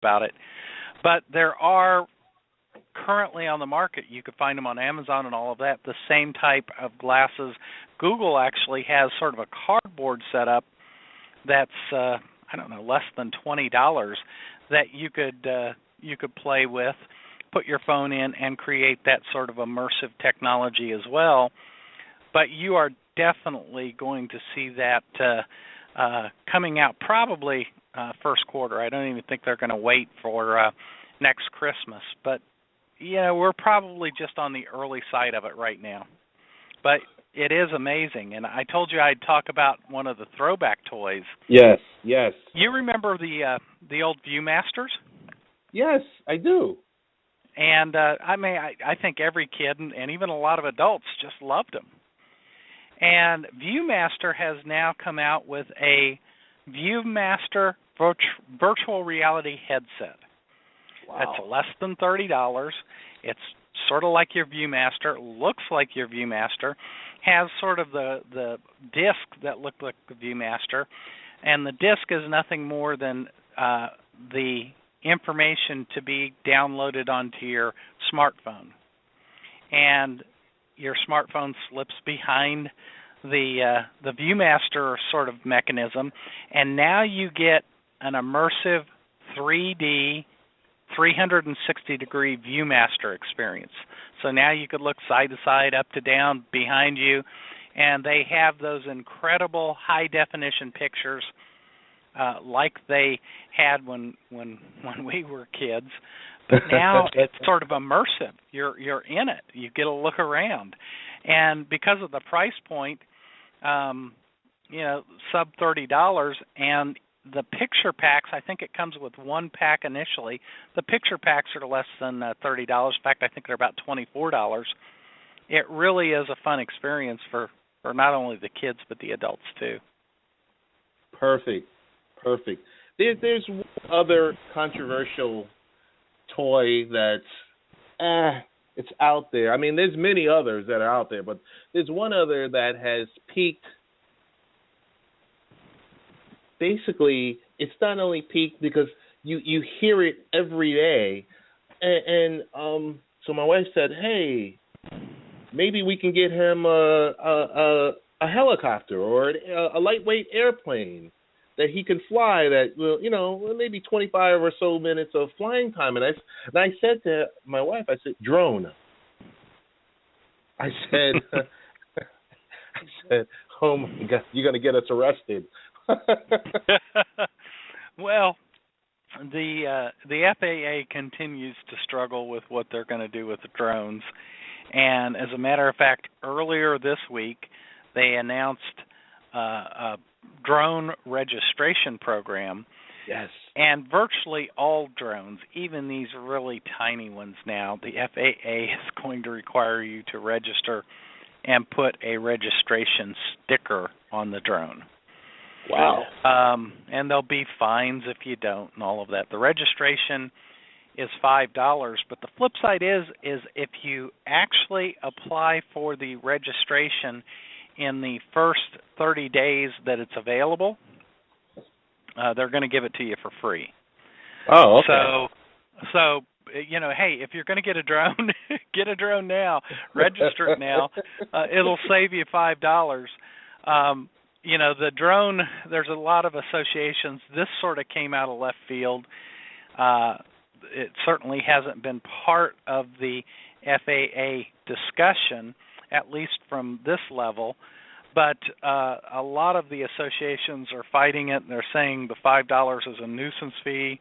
about it. But there are currently on the market, you could find them on Amazon and all of that, the same type of glasses. Google actually has sort of a cardboard setup that's I don't know, less than $20 that you could play with, put your phone in, and create that sort of immersive technology as well. But you are definitely going to see that coming out probably first quarter. I don't even think they're going to wait for next Christmas. But, we're probably just on the early side of it right now. But it is amazing. And I told you I'd talk about one of the throwback toys. Yes, yes. You remember the old Viewmasters? Yes, I do. And, I think every kid and even a lot of adults just loved them. And Viewmaster has now come out with a Viewmaster virtual reality headset. Wow. It's less than $30. It's sort of like your Viewmaster, looks like your Viewmaster, has sort of the disc that looked like the Viewmaster, and the disc is nothing more than the information to be downloaded onto your smartphone. And your smartphone slips behind the Viewmaster sort of mechanism, and now you get an immersive 3D 360-degree Viewmaster experience. So now you could look side to side, up to down, behind you, and they have those incredible high-definition pictures like they had when we were kids. But now it's sort of immersive. You're in it. You get a look around. And because of the price point, sub $30, and the picture packs, I think it comes with one pack initially. The picture packs are less than $30. In fact, I think they're about $24. It really is a fun experience for not only the kids but the adults too. Perfect. There's one other controversial toy that's it's out there. I mean, there's many others that are out there, but there's one other that has peaked. Basically, it's not only peaked because you hear it every day, and so my wife said, "Hey, maybe we can get him a helicopter or a lightweight airplane that he can fly. That will, maybe 25 or so minutes of flying time." And I said to my wife, I said, "Drone." I said, "Oh my God, you're gonna get us arrested." Well, the FAA continues to struggle with what they're going to do with the drones. And as a matter of fact, earlier this week, they announced a drone registration program. Yes. And virtually all drones, even these really tiny ones now, the FAA is going to require you to register and put a registration sticker on the drone. Wow. And there'll be fines if you don't and all of that. The registration is $5, but the flip side is if you actually apply for the registration in the first 30 days that it's available, they're going to give it to you for free. Oh, okay. So hey, if you're going to get a drone, get a drone now. Register it now. It'll save you $5. The drone, there's a lot of associations. This sort of came out of left field. It certainly hasn't been part of the FAA discussion, at least from this level. But a lot of the associations are fighting it. They're saying the $5 is a nuisance fee.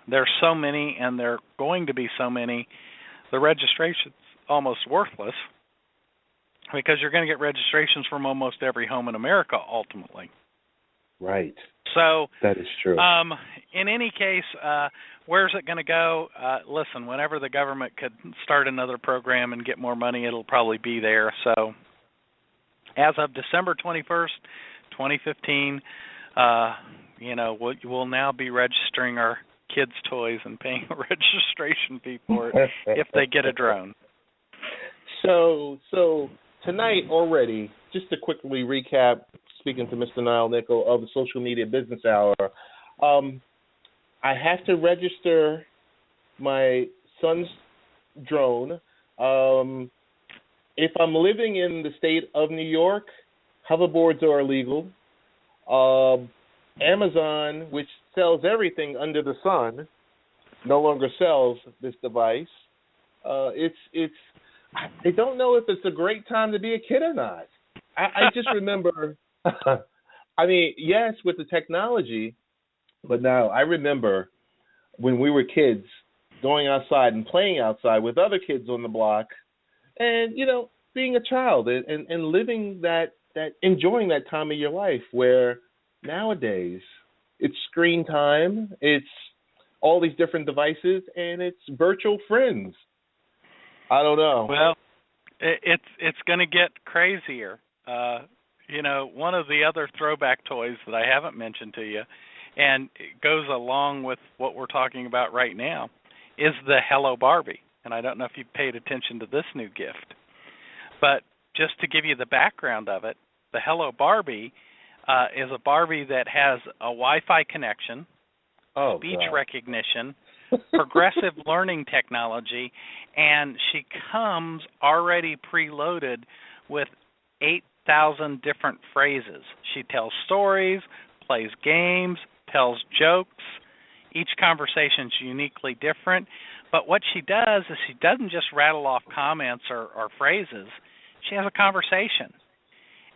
There's so many, and there are going to be so many, the registration's almost worthless, because you're going to get registrations from almost every home in America, ultimately. Right. So that is true. In any case, where's it going to go? Listen, whenever the government could start another program and get more money, it'll probably be there. So as of December 21st, 2015, we'll now be registering our kids' toys and paying a registration fee for it if they get a drone. So tonight already, just to quickly recap, speaking to Mr. Niall Nickel of the Social Media Business Hour, I have to register my son's drone. If I'm living in the state of New York, hoverboards are illegal. Amazon, which sells everything under the sun, no longer sells this device. It's. I don't know if it's a great time to be a kid or not. I just remember. I mean, yes, with the technology, but now I remember when we were kids going outside and playing outside with other kids on the block, and being a child and living that enjoying that time of your life. Where nowadays it's screen time, it's all these different devices, and it's virtual friends. I don't know. Well, it's going to get crazier. One of the other throwback toys that I haven't mentioned to you, and it goes along with what we're talking about right now, is the Hello Barbie. And I don't know if you paid attention to this new gift. But just to give you the background of it, the Hello Barbie is a Barbie that has a Wi-Fi connection, speech recognition, progressive learning technology, and she comes already preloaded with 8,000 different phrases. She tells stories, plays games, tells jokes. Each conversation is uniquely different. But what she does is she doesn't just rattle off comments or phrases. She has a conversation.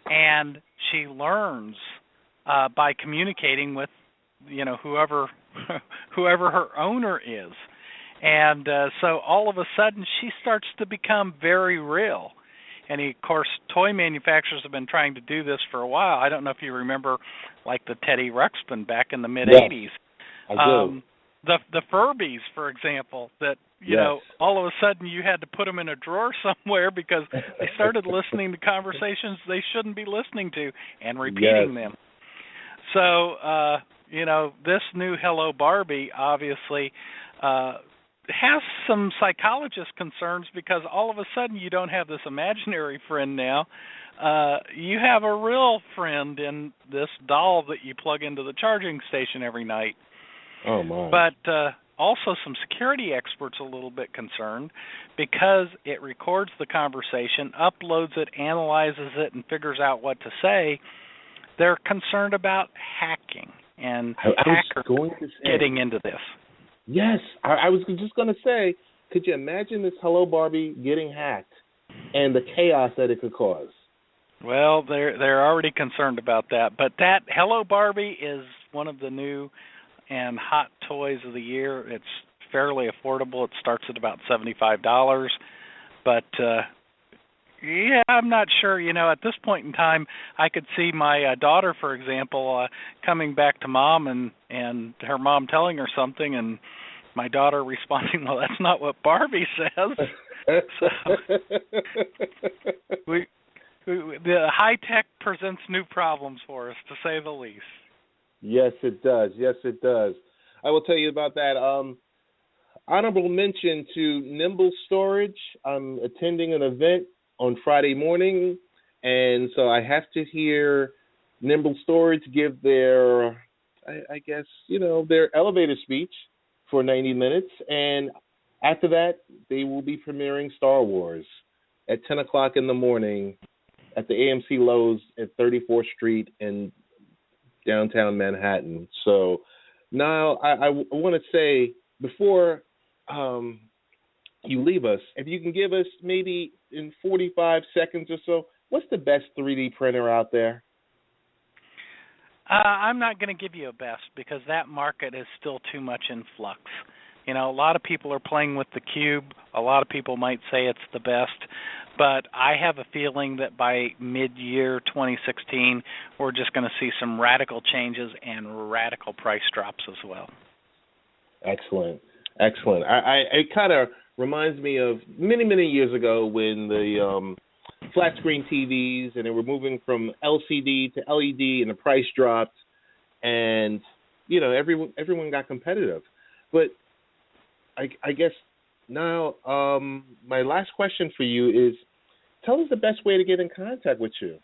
And she learns by communicating with, whoever her owner is. And so all of a sudden she starts to become very real. And of course, toy manufacturers have been trying to do this for a while. I don't know if you remember, like the Teddy Ruxpin back in the mid-'80s. Yes, I do. The Furbies, for example, that, all of a sudden you had to put them in a drawer somewhere because they started listening to conversations they shouldn't be listening to and repeating them. So, this new Hello Barbie obviously has some psychologist concerns because all of a sudden you don't have this imaginary friend now. You have a real friend in this doll that you plug into the charging station every night. Oh, my. But also some security experts are a little bit concerned because it records the conversation, uploads it, analyzes it, and figures out what to say. They're concerned about hacking and hackers getting into this. Yes, I was just going to say, could you imagine this Hello Barbie getting hacked and the chaos that it could cause? Well, they're already concerned about that. But that Hello Barbie is one of the new and hot toys of the year. It's fairly affordable. It starts at about $75. But I'm not sure. At this point in time, I could see my daughter, for example, coming back to mom and her mom telling her something, and my daughter responding, "Well, that's not what Barbie says." So the high tech presents new problems for us, to say the least. Yes, it does. Yes, it does. I will tell you about that. Honorable mention to Nimble Storage. I'm attending an event on Friday morning, and so I have to hear Nimble Storage give their, I guess, their elevator speech for 90 minutes, and after that, they will be premiering Star Wars at 10 o'clock in the morning at the AMC Lowe's at 34th Street in downtown Manhattan. So now I want to say, before you leave us, if you can give us maybe in 45 seconds or so, what's the best 3D printer out there? I'm not going to give you a best because that market is still too much in flux. A lot of people are playing with the Cube. A lot of people might say it's the best. But I have a feeling that by mid-year 2016, we're just going to see some radical changes and radical price drops as well. Excellent. It kind of reminds me of many, many years ago when the flat screen TVs, and they were moving from LCD to LED, and the price dropped, and everyone got competitive. But I guess now my last question for you is, tell us the best way to get in contact with you.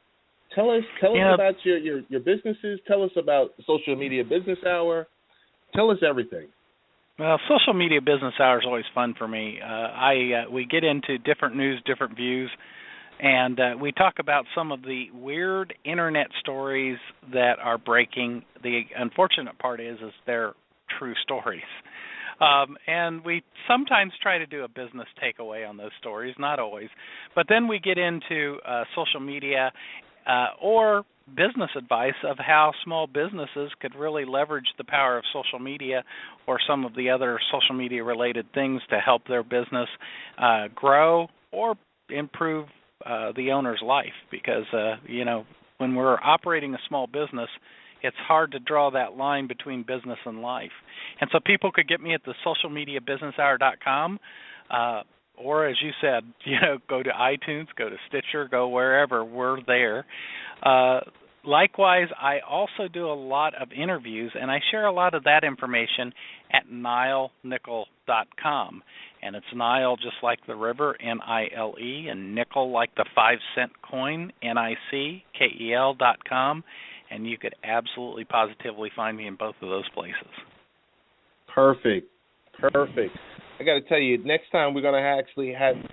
Tell us about your businesses. Tell us about Social Media Business Hour. Tell us everything. Well, social media business hour is always fun for me. We get into different news, different views, and we talk about some of the weird internet stories that are breaking. The unfortunate part is they're true stories. And we sometimes try to do a business takeaway on those stories, not always. But then we get into social media or business advice of how small businesses could really leverage the power of social media or some of the other social media related things to help their business grow or improve the owner's life. Because, when we're operating a small business, it's hard to draw that line between business and life. And so people could get me at the socialmediabusinesshour.com, or as you said, go to iTunes, go to Stitcher, go wherever. We're there. Likewise, I also do a lot of interviews, and I share a lot of that information at nilenickel.com. And it's Nile just like the river, N-I-L-E, and nickel like the 5-cent coin, N-I-C-K-E-L.com. And you could absolutely positively find me in both of those places. Perfect. I got to tell you, next time we're going to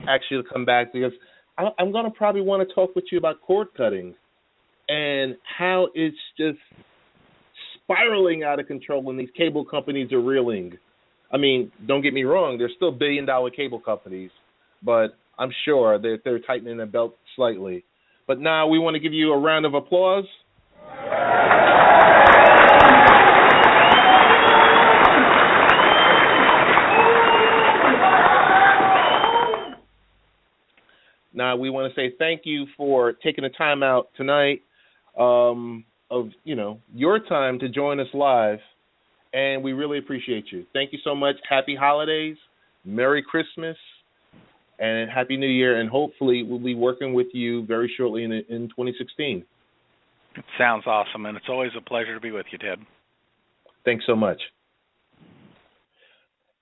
actually come back, because I'm going to probably want to talk with you about cord cutting and how it's just spiraling out of control when these cable companies are reeling. I mean, don't get me wrong, they're still billion-dollar cable companies, but I'm sure they're tightening their belt slightly. But now we want to give you a round of applause. Now we want to say thank you for taking the time out tonight of your time to join us live, and we really appreciate you. Thank you so much. Happy holidays, Merry Christmas, and Happy New Year, and hopefully we'll be working with you very shortly in 2016. It sounds awesome, and it's always a pleasure to be with you, Ted. Thanks so much.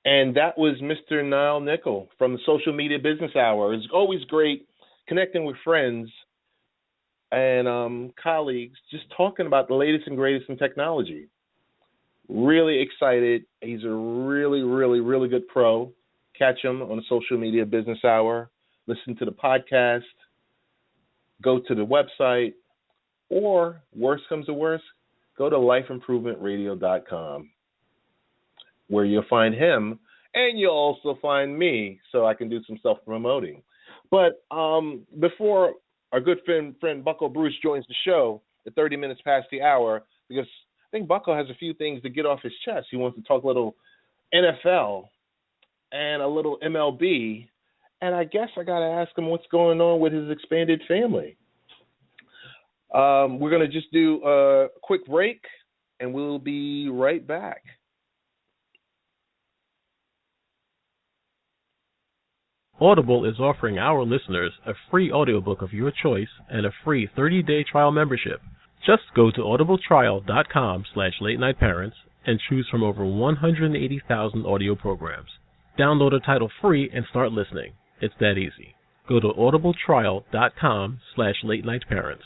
And that was Mr. Niall Nickel from the Social Media Business Hour. It's always great connecting with friends and colleagues, just talking about the latest and greatest in technology. Really excited. He's a really, really, really good pro. Catch him on the Social Media Business Hour. Listen to the podcast. Go to the website. Or, worst comes to worst, go to lifeimprovementradio.com, where you'll find him, and you'll also find me, so I can do some self-promoting. But before our good friend Bucko Bruce joins the show at 30 minutes past the hour, because I think Bucko has a few things to get off his chest. He wants to talk a little NFL and a little MLB, and I guess I got to ask him what's going on with his expanded family. We're going to just do a quick break, and we'll be right back. Audible is offering our listeners a free audiobook of your choice and a free 30-day trial membership. Just go to audibletrial.com/late-night-parents and choose from over 180,000 audio programs. Download a title free and start listening. It's that easy. Go to audibletrial.com/late-night-parents.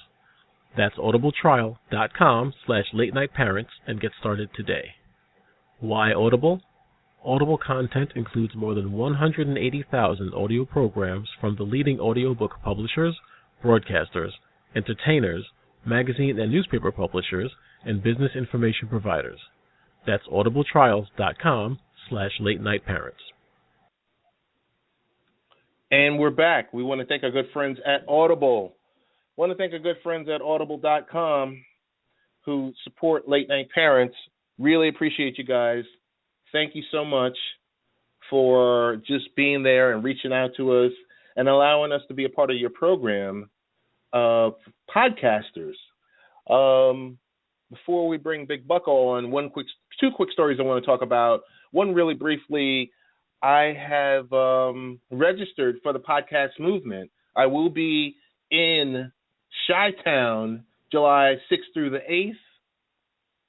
That's audibletrial.com/late-night-parents and get started today. Why Audible? Audible content includes more than 180,000 audio programs from the leading audiobook publishers, broadcasters, entertainers, magazine and newspaper publishers, and business information providers. That's audibletrials.com/late-night-parents. And we're back. We want to thank our good friends at Audible. Want to thank our good friends at audible.com who support Late Night Parents. Really appreciate you guys. Thank you so much for just being there and reaching out to us and allowing us to be a part of your program of podcasters. Before we bring Big Bucko on, two quick stories I want to talk about. One really briefly, I have registered for the podcast movement. I will be in Chi-Town July 6th through the 8th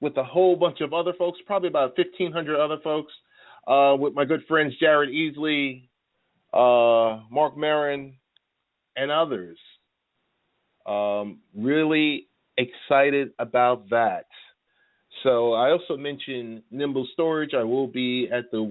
with a whole bunch of other folks, probably about 1,500 other folks, with my good friends Jared Easley, Mark Marin, and others. Really excited about that. So I also mentioned nimble storage. I will be at the